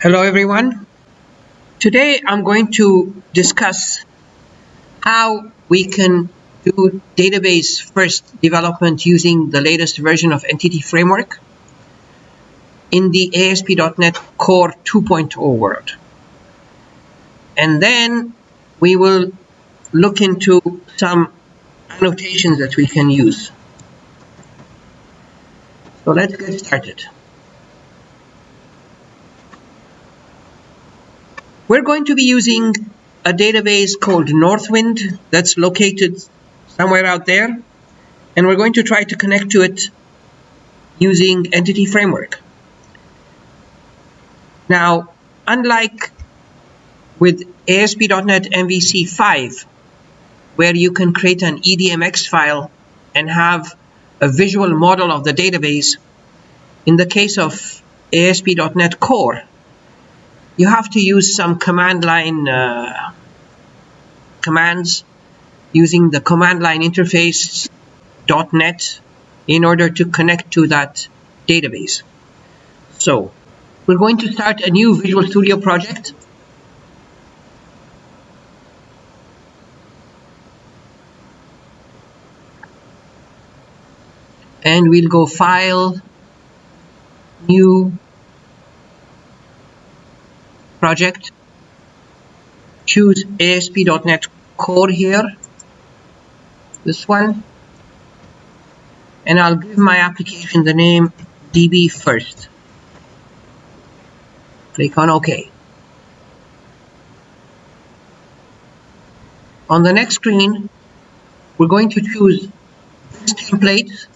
Hello everyone. Today I'm going to discuss how we can do database first development using the latest version of Entity Framework in the ASP.NET Core 2.0 world. And then we will look into some annotations that we can use. So let's get started. We're going to be using a database called Northwind that's located somewhere out there, and we're going to try to connect to it using Entity Framework. Now, unlike with ASP.NET MVC 5, where you can create an EDMX file and have a visual model of the database, in the case of ASP.NET Core, you have to use some command line commands using the command line interface .NET in order to connect to that database. So we're going to start a new Visual Studio project. And we'll go File, New, Project, choose ASP.NET Core here, this one, and I'll give my application the name DB First. Click on OK. On the next screen, we're going to choose this template,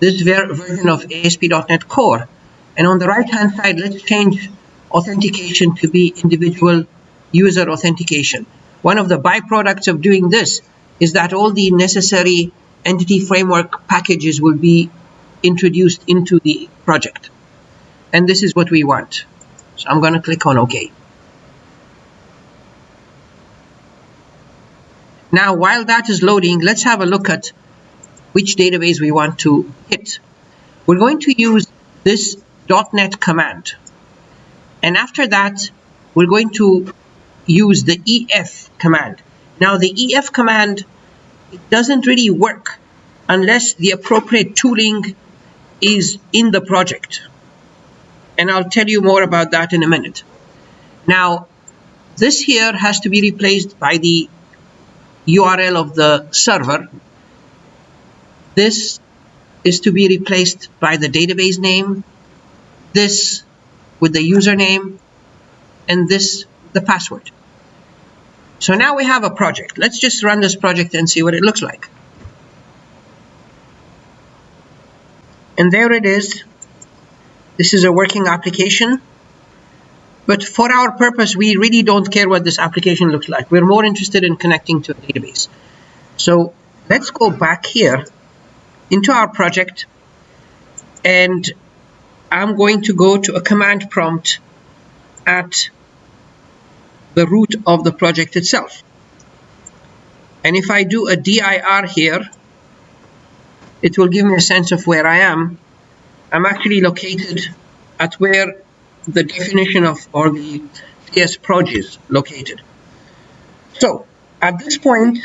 this version of ASP.NET Core, and on the right hand side, let's change authentication to be individual user authentication. One of the byproducts of doing this is that all the necessary Entity Framework packages will be introduced into the project. And this is what we want. So I'm going to click on OK. Now, while that is loading, let's have a look at which database we want to hit. We're going to use this .NET command. And after that, we're going to use the EF command. Now, the EF command, it doesn't really work unless the appropriate tooling is in the project. And I'll tell you more about that in a minute. Now, this here has to be replaced by the URL of the server. This is to be replaced by the database name. This with the username, and this the password. So now we have a project. Let's just run this project and see what it looks like. And there it is. This is a working application. But for our purpose, we really don't care what this application looks like. We're more interested in connecting to a database. So let's go back here into our project, and I'm going to go to a command prompt at the root of the project itself. And if I do a dir here, it will give me a sense of where I am. I'm actually located at where the definition of, or the CS proj is located. So at this point,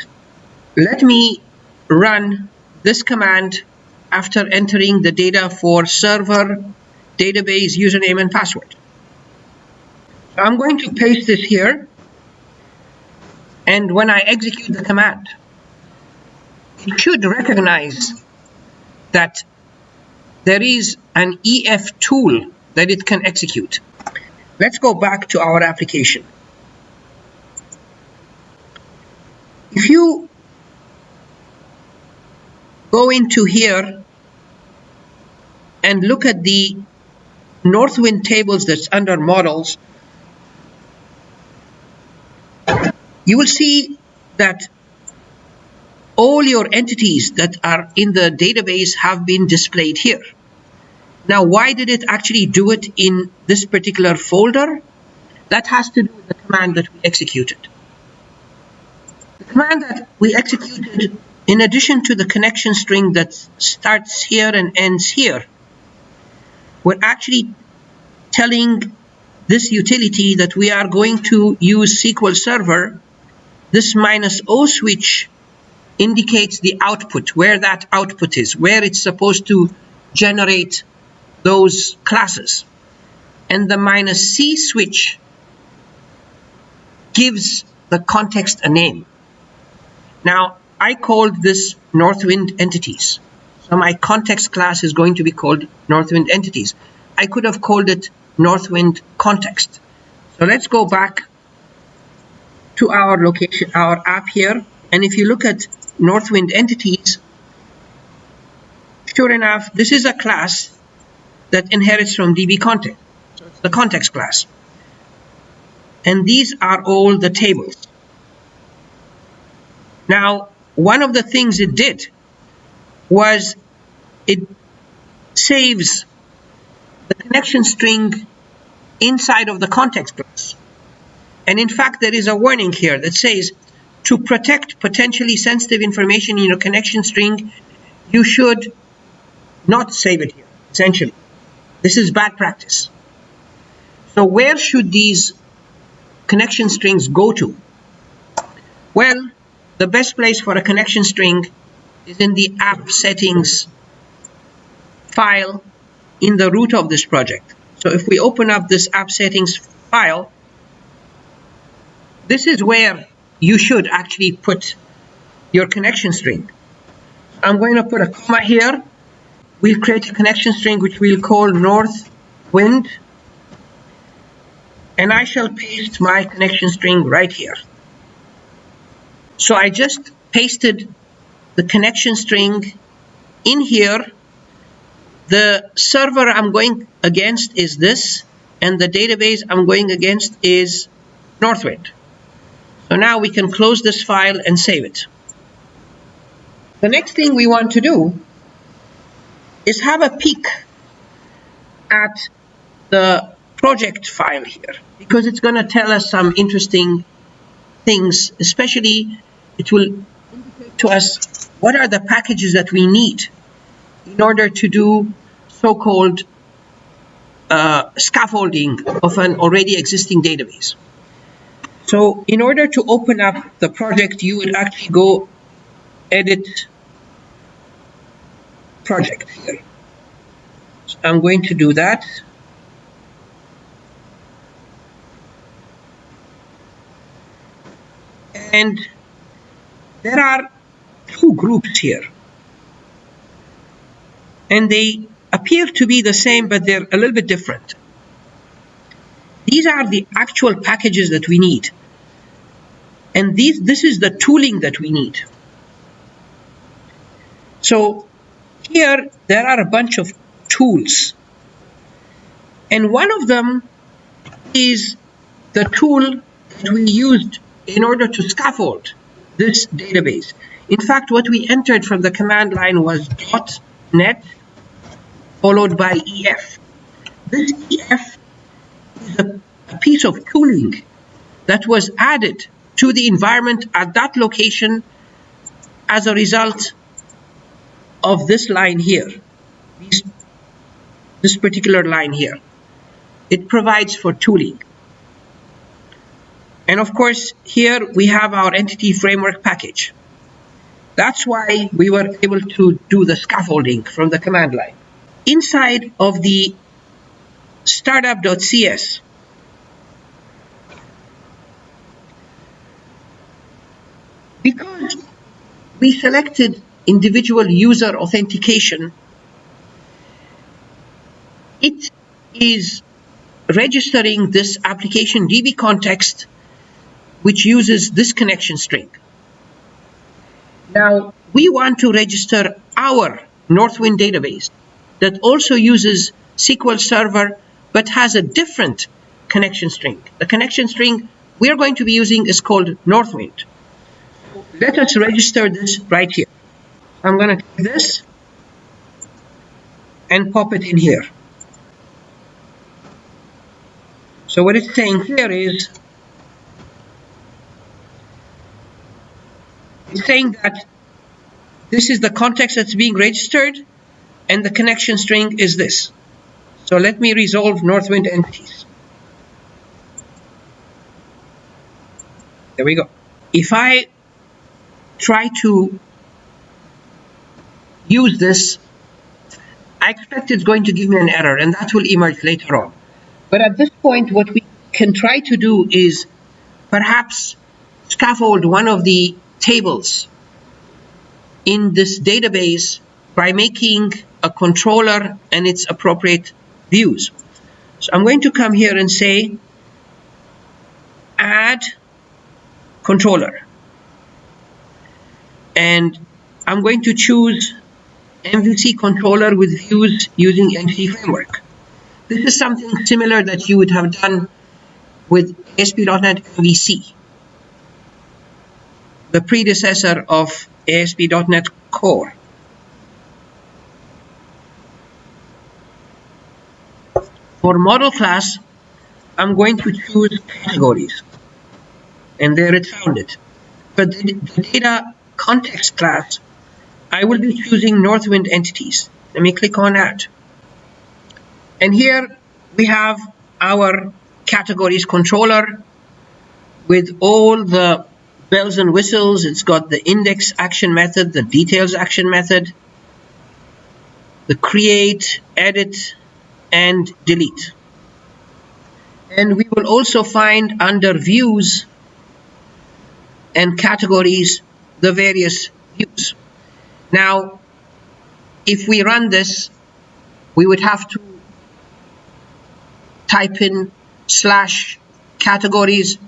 let me run this command after entering the data for server, database, username, and password. So I'm going to paste this here, and when I execute the command, it should recognize that there is an EF tool that it can execute. Let's go back to our application. If you go into here and look at the Northwind tables that's under models, you will see that all your entities that are in the database have been displayed here. Now, why did it actually do it in this particular folder? That has to do with the command that we executed. The command that we executed, in addition to the connection string that starts here and ends here, we're actually telling this utility that we are going to use SQL Server, this -O switch indicates the output, where that output is, where it's supposed to generate those classes. And the -C switch gives the context a name. Now, I called this Northwind Entities. So my context class is going to be called Northwind Entities. I could have called it Northwind Context. So let's go back to our location, our app here. And if you look at Northwind Entities, sure enough, this is a class that inherits from DB Context. So it's the context class. And these are all the tables. Now, one of the things it did was it saves the connection string inside of the context class. And in fact, there is a warning here that says, to protect potentially sensitive information in your connection string, you should not save it here, essentially. This is bad practice. So where should these connection strings go to? Well, the best place for a connection string is in the app settings file in the root of this project. So if we open up this app settings file, this is where you should actually put your connection string. I'm going to put a comma here. We'll create a connection string which we'll call Northwind, and I shall paste my connection string right here. So I just pasted the connection string in here. The server I'm going against is this, and the database I'm going against is Northwind. So now we can close this file and save it. The next thing we want to do is have a peek at the project file here, because it's going to tell us some interesting things. Especially, it will indicate to us what are the packages that we need in order to do so-called scaffolding of an already existing database. So in order to open up the project, you would actually go edit project here. So I'm going to do that. And there are two groups here. And they appear to be the same, but they're a little bit different. These are the actual packages that we need. And this is the tooling that we need. So here there are a bunch of tools. And one of them is the tool that we used in order to scaffold this database. In fact, what we entered from the command line was .net followed by EF. This EF is a piece of tooling that was added to the environment at that location as a result of this line here, this particular line here. It provides for tooling. And of course, here we have our entity framework package. That's why we were able to do the scaffolding from the command line. Inside of the startup.cs, because we selected individual user authentication, it is registering this application DB context, which uses this connection string. Now, we want to register our Northwind database that also uses SQL Server, but has a different connection string. The connection string we are going to be using is called Northwind. Let us register this right here. I'm going to take this and pop it in here. So what it's saying here is, it's saying that this is the context that's being registered and the connection string is this. So let me resolve Northwind Entities. There we go. If I try to use this, I expect it's going to give me an error, and that will emerge later on. But at this point, what we can try to do is perhaps scaffold one of the tables in this database by making a controller and its appropriate views. So I'm going to come here and say add controller, and I'm going to choose MVC controller with views using entity framework. This is something similar that you would have done with ASP.NET MVC, the predecessor of ASP.NET Core. For model class, I'm going to choose categories, and there it found it. But the data context class, I will be choosing Northwind Entities. Let me click on Add. And here we have our categories controller with all the bells and whistles. It's got the index action method, the details action method, the create, edit, and delete. And we will also find under views and categories the various views. Now, if we run this, we would have to type in /categories/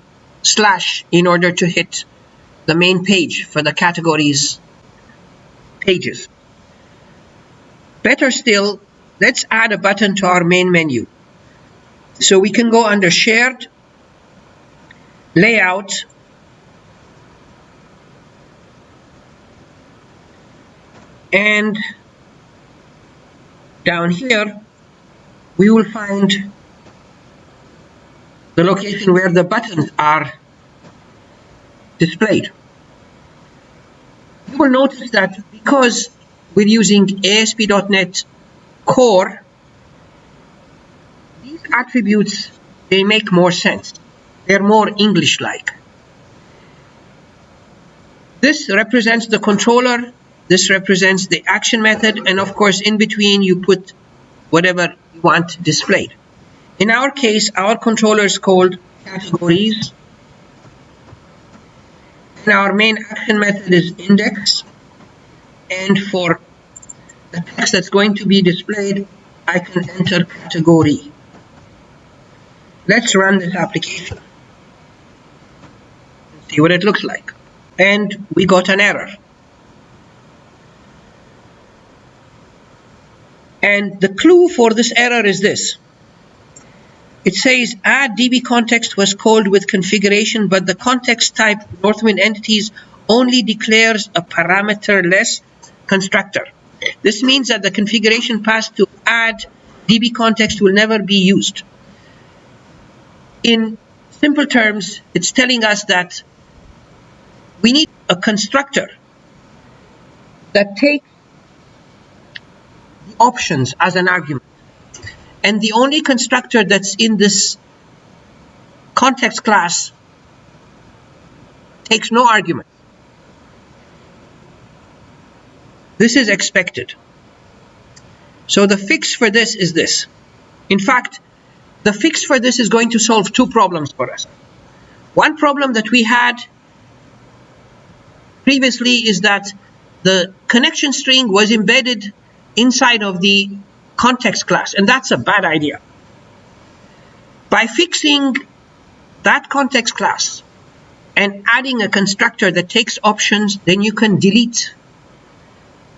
in order to hit the main page for the categories pages. Better still, let's add a button to our main menu. So we can go under Shared, Layout, and down here we will find the location where the buttons are displayed. You will notice that because we're using ASP.NET Core, these attributes, they make more sense. They're more English-like. This represents the controller, this represents the action method, and of course in between you put whatever you want displayed. In our case, our controller is called categories, and our main action method is index, and for the text that's going to be displayed, I can enter category. Let's run this application and see what it looks like. And we got an error. And the clue for this error is this. It says add DB context was called with configuration, but the context type Northwind Entities only declares a parameterless constructor. This means that the configuration path to add DB context will never be used. In simple terms, it's telling us that we need a constructor that takes the options as an argument. And the only constructor that's in this context class takes no argument. This is expected. So the fix for this is this. In fact, the fix for this is going to solve two problems for us. One problem that we had previously is that the connection string was embedded inside of the context class, and that's a bad idea. By fixing that context class and adding a constructor that takes options, then you can delete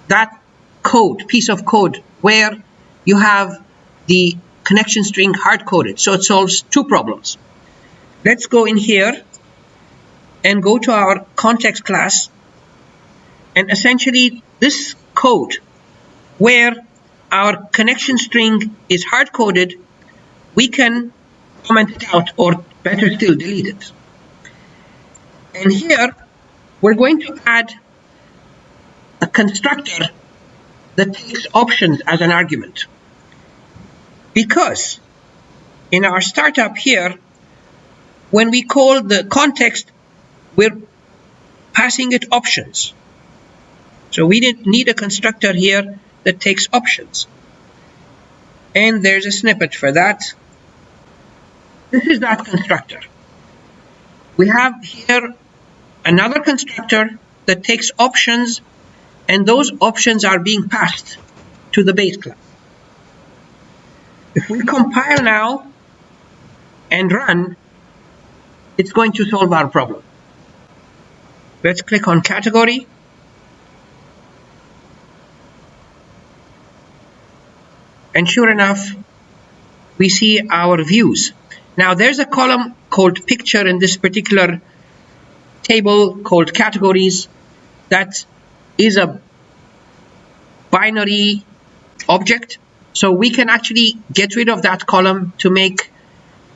that code, piece of code, where you have the connection string hard-coded. So it solves two problems. Let's go in here and go to our context class, and essentially this code where our connection string is hard-coded, we can comment it out, or better still, delete it. And here, we're going to add a constructor that takes options as an argument. Because in our startup here, when we call the context we're passing it options. So we didn't need a constructor here that takes options. And there's a snippet for that. This is that constructor. We have here another constructor that takes options, and those options are being passed to the base class. If we compile now and run, it's going to solve our problem. Let's click on category. And sure enough, we see our views. Now there's a column called picture in this particular table called categories. That is a binary object. So we can actually get rid of that column to make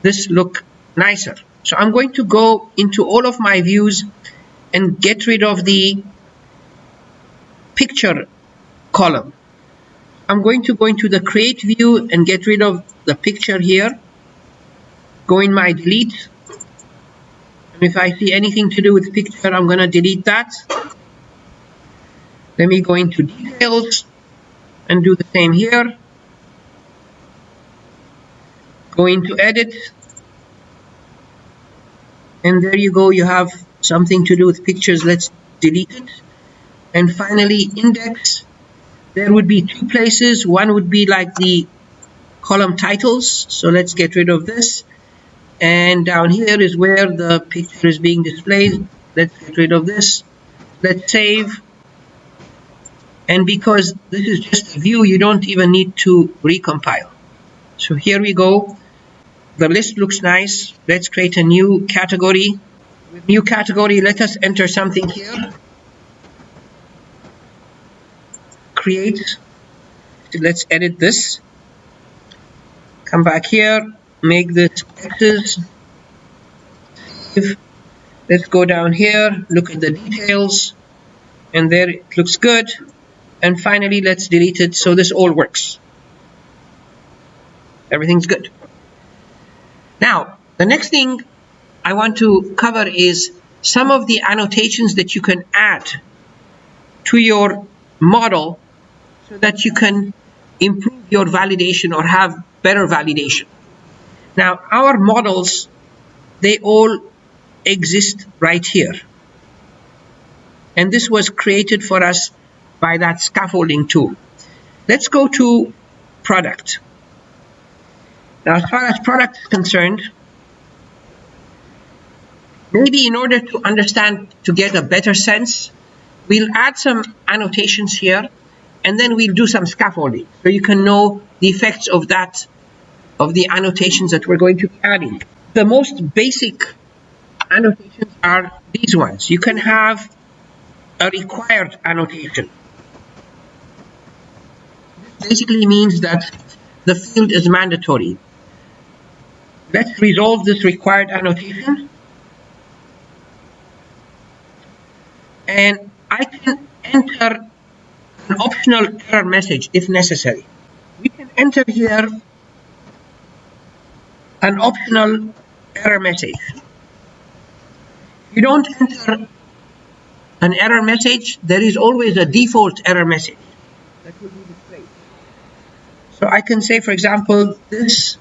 this look nicer. So I'm going to go into all of my views and get rid of the picture column. I'm going to go into the create view and get rid of the picture here. Go in my delete. And if I see anything to do with picture, I'm going to delete that. Let me go into details and do the same here. Go into edit. And there you go, you have something to do with pictures. Let's delete it. And finally, index. There would be two places. One would be like the column titles. So let's get rid of this. And down here is where the picture is being displayed. Let's get rid of this. Let's save. And because this is just a view, you don't even need to recompile. So here we go. The list looks nice. Let's create a new category. With new category, let us enter something here. Create. So let's edit this. Come back here. Make this X's. Let's go down here. Look at the details. And there it looks good. And finally, let's delete it so this all works. Everything's good. Now, the next thing I want to cover is some of the annotations that you can add to your model so that you can improve your validation or have better validation. Now, our models, they all exist right here. And this was created for us by that scaffolding tool. Let's go to product. Now, as far as product is concerned, maybe in order to understand, to get a better sense, we'll add some annotations here, and then we'll do some scaffolding, so you can know the effects of that, of the annotations that we're going to be adding. The most basic annotations are these ones. You can have a required annotation. This basically means that the field is mandatory. Let's resolve this required annotation. And I can enter an optional error message if necessary. We can enter here an optional error message. If you don't enter an error message, there is always a default error message that will be displayed. So I can say, for example, this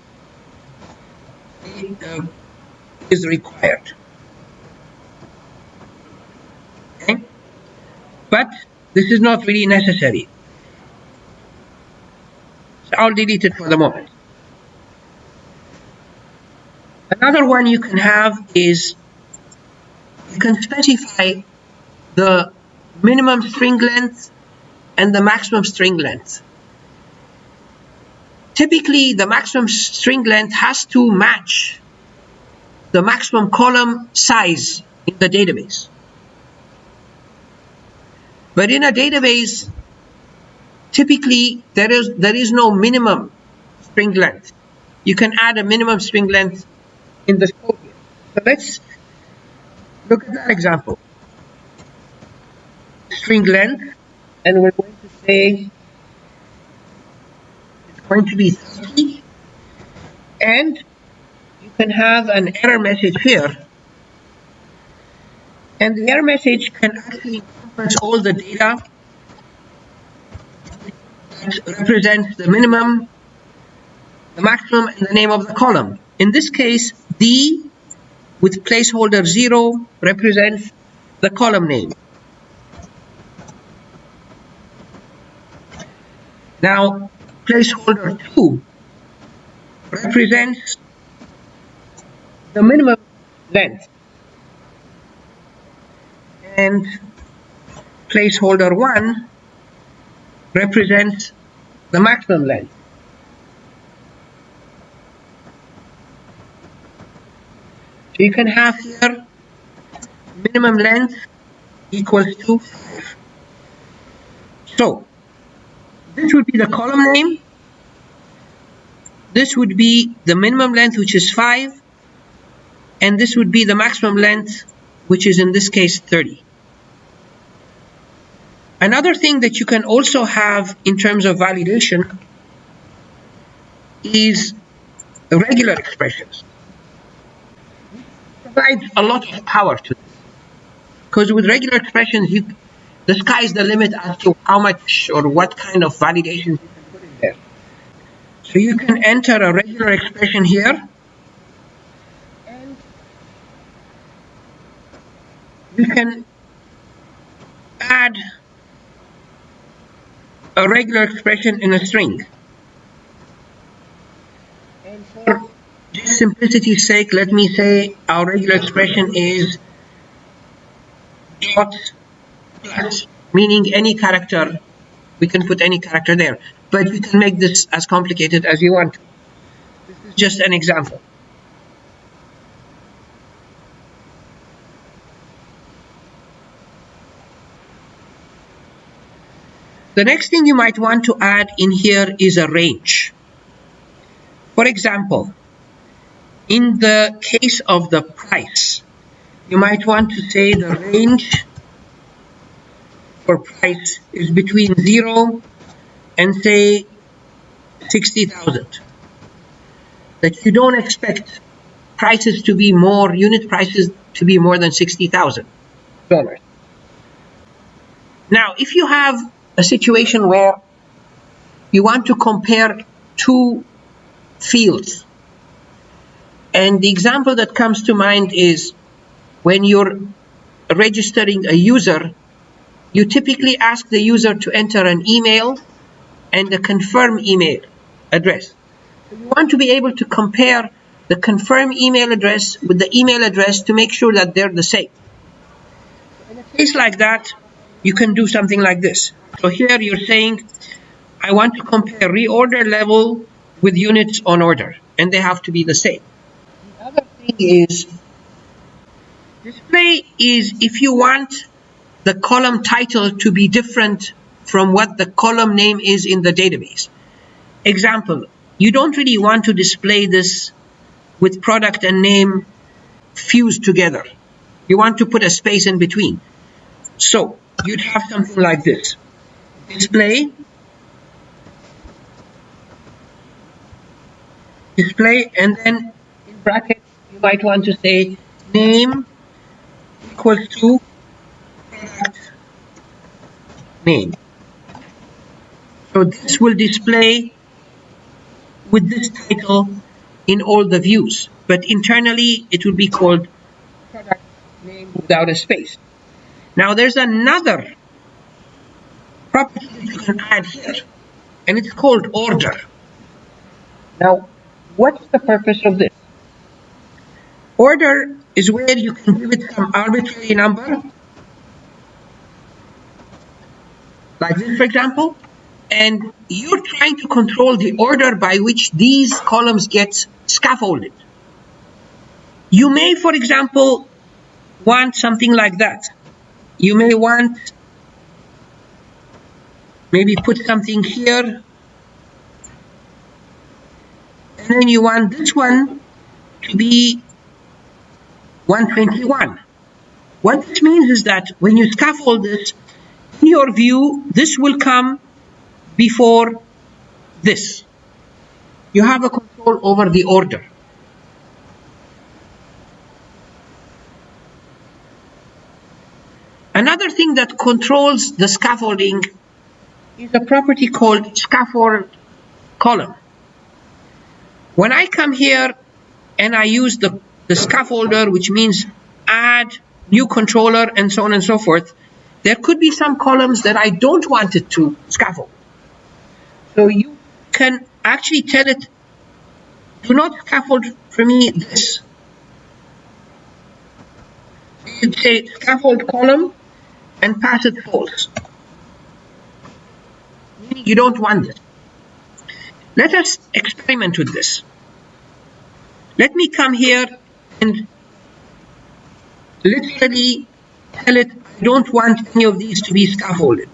is required. Okay? But this is not really necessary. So I'll delete it for the moment. Another one you can have is you can specify the minimum string length and the maximum string length. Typically, the maximum string length has to match the maximum column size in the database. But in a database, typically there is no minimum string length. You can add a minimum string length in the scope here. So let's look at that example. String length, and we're going to say it's going to be 30, and you can have an error message here And the error message can actually encompass all the data that represents the minimum, the maximum, and the name of the column. In this case, D with placeholder 0 represents the column name. Now, placeholder 2 represents the minimum length, and placeholder 1 represents the maximum length. So you can have here minimum length equals to 5. So this would be the column name, this would be the minimum length, which is 5, and this would be the maximum length, which is in this case 30. Another thing that you can also have in terms of validation is regular expressions. It provides a lot of power to this, because with regular expressions, the sky is the limit as to how much or what kind of validation you can put in there. So you can enter a regular expression here, and you can add a regular expression in a string. And for just simplicity's sake, let me say our regular expression is dot plus, meaning any character. We can put any character there, but you can make this as complicated as you want. This is just an example. The next thing you might want to add in here is a range. For example, in the case of the price, you might want to say the range for price is between 0 and say 60,000. That you don't expect prices to be more, unit prices to be more than $60,000. Now, if you have a situation where you want to compare two fields, and the example that comes to mind is when you're registering a user, you typically ask the user to enter an email and a confirm email address. So you want to be able to compare the confirm email address with the email address to make sure that they're the same. In a case like that, you can do something like this. So here you're saying, I want to compare reorder level with units on order, and they have to be the same. The other thing is, display is if you want the column title to be different from what the column name is in the database. Example, you don't really want to display this with product and name fused together. You want to put a space in between. So you'd have something like this. Display, and then in brackets you might want to say name equals to product name. So this will display with this title in all the views, but internally it will be called product name without a space. Now there's another property that you can add here, and it's called order. Now, what's the purpose of this? Order is where you can give it some arbitrary number, like this, for example, and you're trying to control the order by which these columns get scaffolded. You may, for example, want something like that. You may want, maybe put something here, and then you want this one to be 121. What this means is that when you scaffold this, in your view, this will come before this. You have a control over the order. Another thing that controls the scaffolding is a property called scaffold column. When I come here and I use the scaffolder, which means add new controller and so on and so forth, there could be some columns that I don't want it to scaffold. So you can actually tell it, do not scaffold for me this. You say scaffold column and pass it false. You don't want it. Let us experiment with this. Let me come here and literally tell it I don't want any of these to be scaffolded.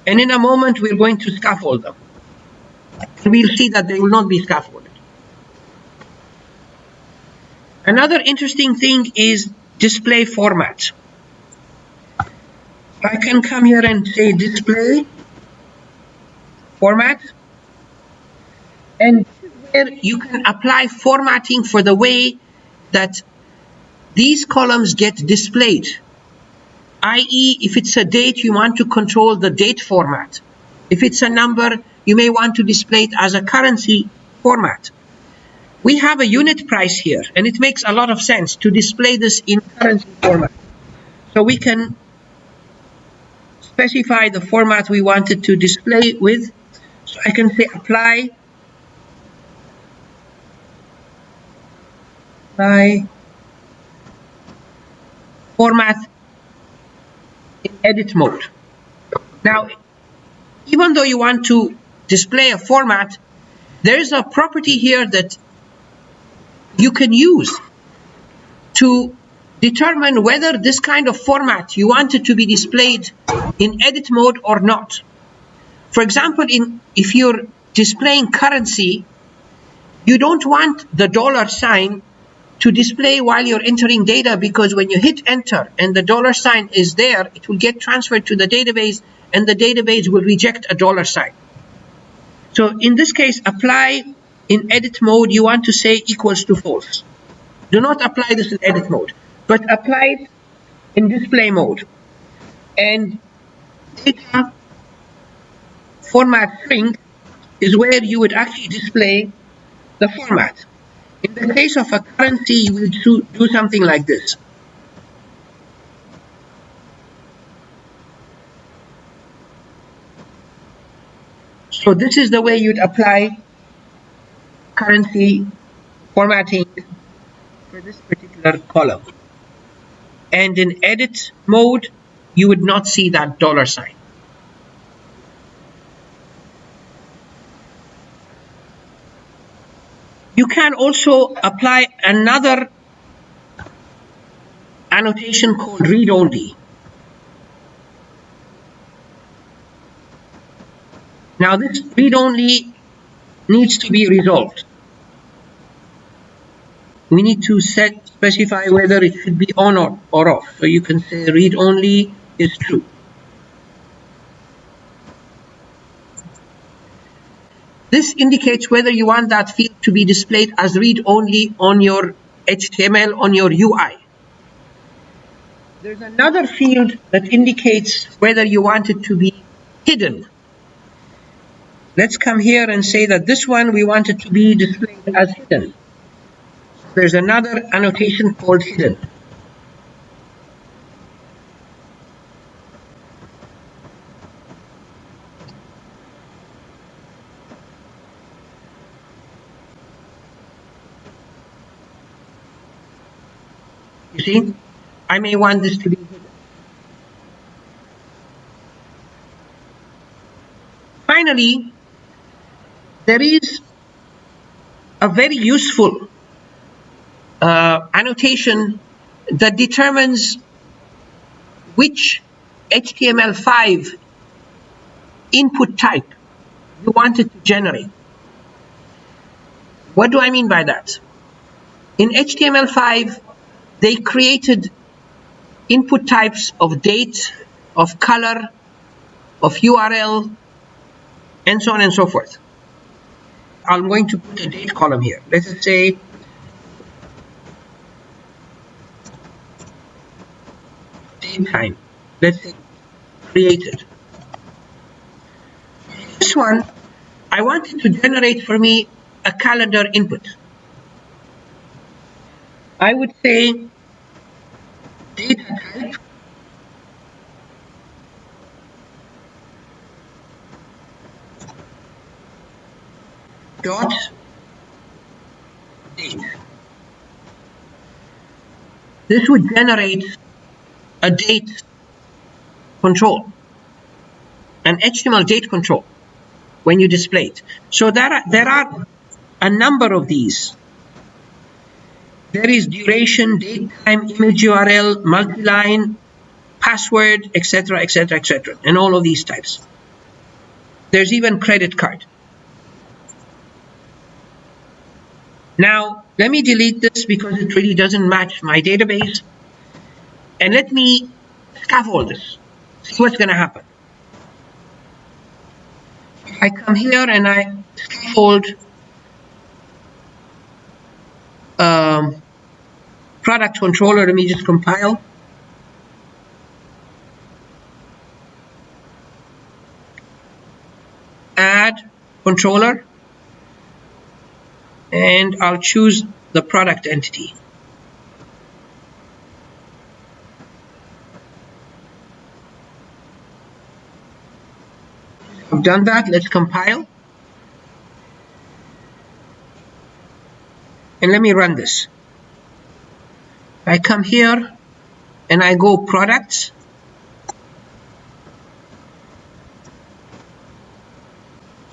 And in a moment we're going to scaffold them. And we'll see that they will not be scaffolded. Another interesting thing is display format. I can come here and say display format, and where you can apply formatting for the way that these columns get displayed, i.e. if it's a date, you want to control the date format. If it's a number, you may want to display it as a currency format. We have a unit price here, and it makes a lot of sense to display this in currency format. So we can specify the format we wanted to display with. So I can say apply format in edit mode. Now, even though you want to display a format, there is a property here that you can use to determine whether this kind of format you want it to be displayed in edit mode or not. For example, if you're displaying currency, you don't want the dollar sign to display while you're entering data, because when you hit enter and the dollar sign is there, it will get transferred to the database and the database will reject a dollar sign. So in this case, apply in edit mode, you want to say equals to false. Do not apply this in edit mode, but apply it in display mode. And data format string is where you would actually display the format. In the case of a currency, you would do something like this. So this is the way you'd apply currency formatting for this particular column. And in edit mode, you would not see that dollar sign. You can also apply another annotation called read-only. Now this read-only needs to be resolved. We need to specify whether it should be on or off. So you can say read-only is true. This indicates whether you want that field to be displayed as read-only on your HTML, on your UI. There's another field that indicates whether you want it to be hidden. Let's come here and say that this one we want it to be displayed as hidden. There's another annotation called hidden. You see, I may want this to be hidden. Finally, there is a very useful annotation that determines which HTML5 input type you want it to generate. What do I mean by that? In HTML5, they created input types of date, of color, of URL, and so on and so forth. I'm going to put a date column here. Let us say date time. Let's say created. This one, I want it to generate for me a calendar input. I would say data type dot date. This would generate a date control, an HTML date control when you display it. So there are a number of these. There is duration, date time, image URL, multi-line, password, etc., etc., etc., and all of these types. There's even credit card. Now, let me delete this because it really doesn't match my database. And let me scaffold this. See what's going to happen. I come here and I scaffold product controller. Let me just compile. Add controller. And I'll choose the product entity. I've done that. Let's compile. And let me run this. I come here and I go products.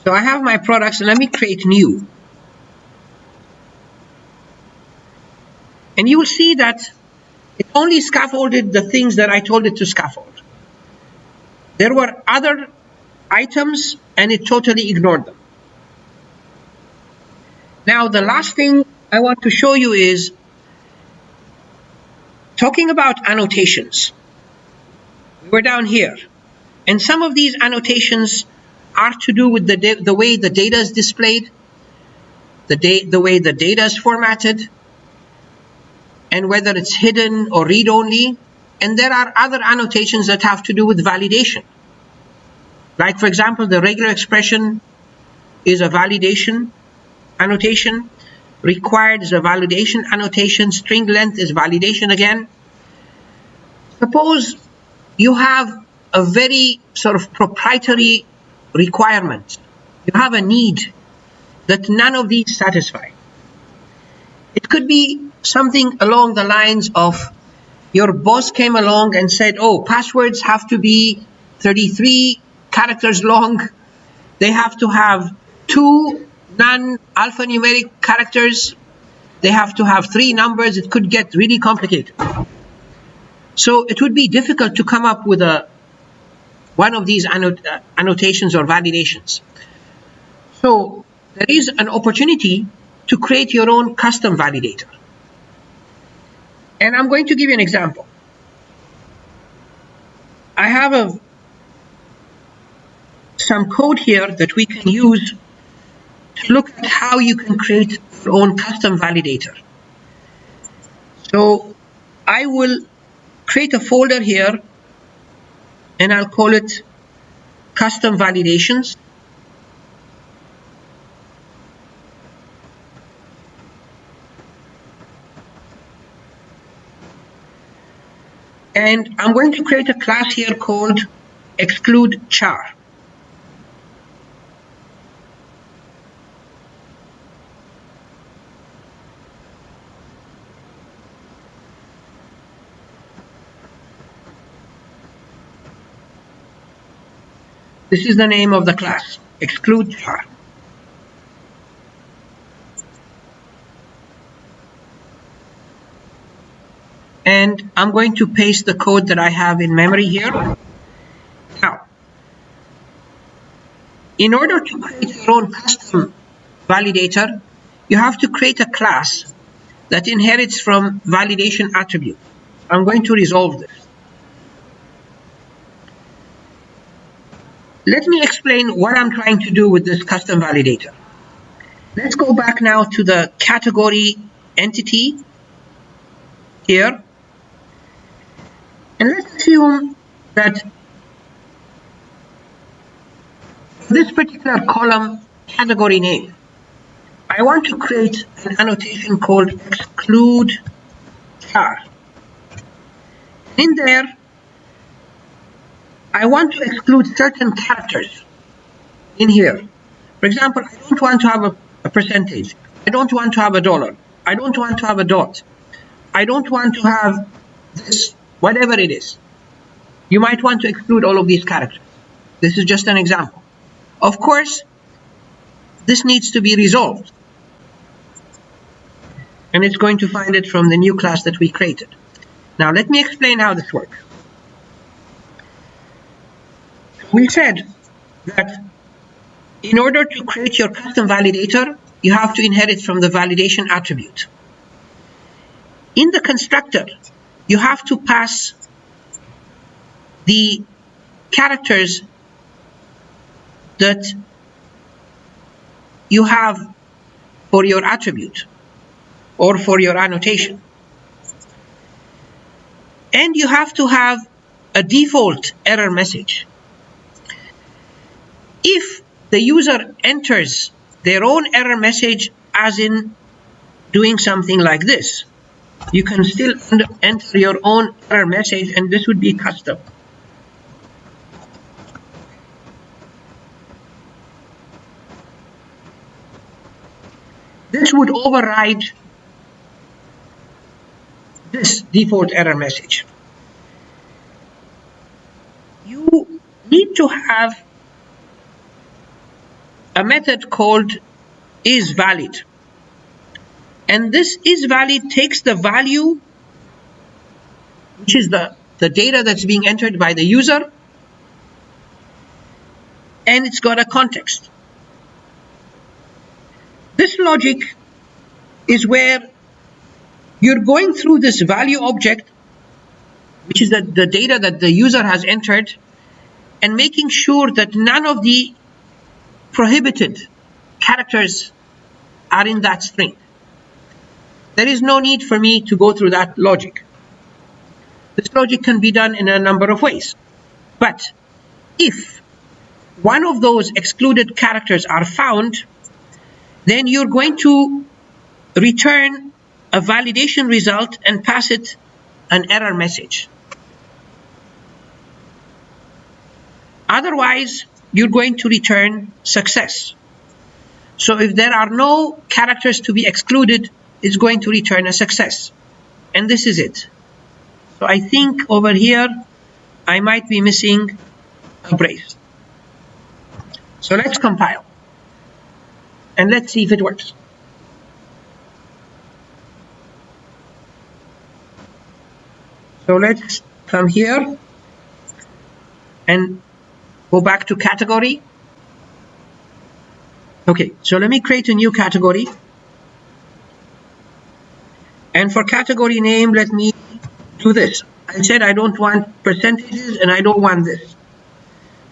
So I have my products and let me create new. And you will see that it only scaffolded the things that I told it to scaffold. There were other items and it totally ignored them. Now the last thing I want to show you is talking about annotations. We're down here. And some of these annotations are to do with the way the data is displayed, the way the data is formatted, and whether it's hidden or read-only. And there are other annotations that have to do with validation. Like, for example, the regular expression is a validation annotation. Required is a validation annotation. String length is validation again. Suppose you have a very sort of proprietary requirement. You have a need that none of these satisfy. It could be something along the lines of your boss came along and said, oh, passwords have to be 33 characters long. They have to have 2 non-alphanumeric characters. They have to have 3 numbers. It could get really complicated. So it would be difficult to come up with one of these annotations or validations. So there is an opportunity to create your own custom validator. And I'm going to give you an example. I have some code here that we can use to look at how you can create your own custom validator. So I will create a folder here and I'll call it custom validations. And I'm going to create a class here called exclude char. This is the name of the class, exclude char. And I'm going to paste the code that I have in memory here. Now, in order to create your own custom validator, you have to create a class that inherits from validation attribute. I'm going to resolve this. Let me explain what I'm trying to do with this custom validator. Let's go back now to the category entity here. And let's assume that for this particular column category name, I want to create an annotation called exclude char. In there, I want to exclude certain characters in here. For example, I don't want to have a percentage. I don't want to have a dollar. I don't want to have a dot. I don't want to have this, whatever it is. You might want to exclude all of these characters. This is just an example. Of course, this needs to be resolved. And it's going to find it from the new class that we created. Now, let me explain how this works. We said that in order to create your custom validator, you have to inherit from the validation attribute. In the constructor, you have to pass the characters that you have for your attribute or for your annotation. And you have to have a default error message. If the user enters their own error message, as in doing something like this, you can still enter your own error message, and this would be custom. This would override this default error message. You need to have a method called isValid. And this isValid takes the value, which is the data that's being entered by the user, and it's got a context. This logic is where you're going through this value object, which is the data that the user has entered, and making sure that none of the prohibited characters are in that string. There is no need for me to go through that logic. This logic can be done in a number of ways. But if one of those excluded characters are found, then you're going to return a validation result and pass it an error message. Otherwise, you're going to return success. So if there are no characters to be excluded, it's going to return a success. And this is it. So I think over here, I might be missing a brace. So let's compile. And let's see if it works. So let's come here and go back to category. Okay, so let me create a new category. And for category name, let me do this. I said I don't want percentages and I don't want this.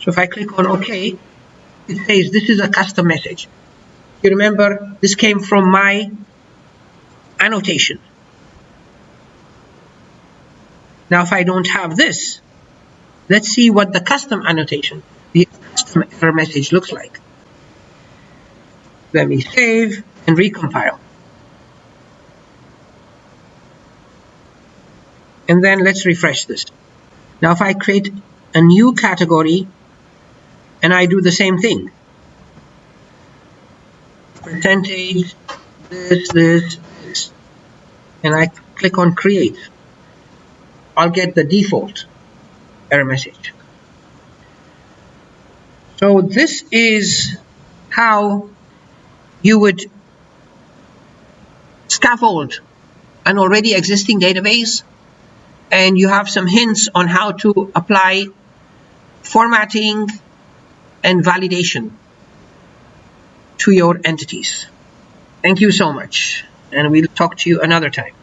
So if I click on OK, it says this is a custom message. You remember, this came from my annotation. Now, if I don't have this, let's see what the custom annotation, the custom error message looks like. Let me save and recompile. And then let's refresh this. Now, if I create a new category and I do the same thing, percentage, this, and I click on create, I'll get the default error message. So this is how you would scaffold an already existing database, and you have some hints on how to apply formatting and validation to your entities. Thank you so much, and we'll talk to you another time.